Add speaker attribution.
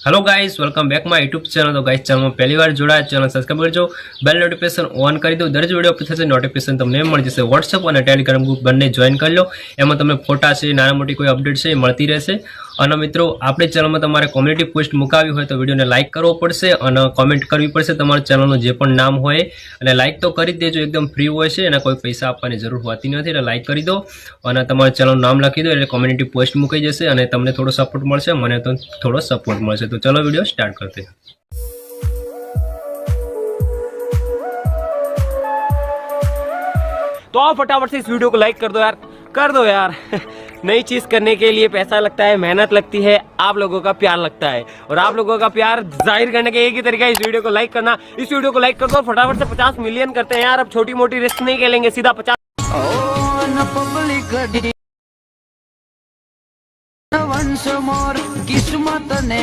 Speaker 1: Hello guys, welcome back my YouTube channel. तो guys channel में पहली बार जोड़ा चैनल सब्सक्राइब करजो, बेल नोटिफिकेशन ऑन कर दो। दरज वीडियो अपलोड थशे नोटिफिकेशन तमने मळी जशे। व्हाट्सएप और टेलिग्राम ग्रुप बने जॉइन कर लो, एमां तमने फोटा छे, नाना मोटी कोई अपडेट छे मळती रहेशे। અને મિત્રો આપણે ચેનલમાં તમારે કોમ્યુનિટી પોસ્ટ મુકાવી હોય તો વિડીયોને લાઇક કરવો પડશે અને કોમેન્ટ કરવી પડશે તમારા ચેનલનું જે પણ નામ હોય, અને લાઇક તો કરી જ દેજો, એકદમ ફ્રી હોય છે, એના કોઈ પૈસા આપવાની જરૂર હોતી નથી, એટલે લાઇક કરી દો અને તમારા ચેનલનું નામ લખી દો એટલે કોમ્યુનિટી પોસ્ટ મુકાઈ જશે અને તમને થોડો સપોર્ટ મળશે, મને તો થોડો સપોર્ટ મળશે। તો ચલો वीडियो स्टार्ट करते हैं।
Speaker 2: तो आप फटाफट से इस वीडियो को लाइक कर दो यार नई चीज करने के लिए पैसा लगता है, मेहनत लगती है, आप लोगों का प्यार लगता है, और आप लोगों का प्यार जाहिर करने का एक ही तरीका है, इस वीडियो को लाइक करना। इस वीडियो को लाइक कर दो, फटाफट से 50 मिलियन करते हैं यार। अब छोटी मोटी रिस्क नहीं खेलेंगे, सीधा 50।
Speaker 3: once more किस्मत ने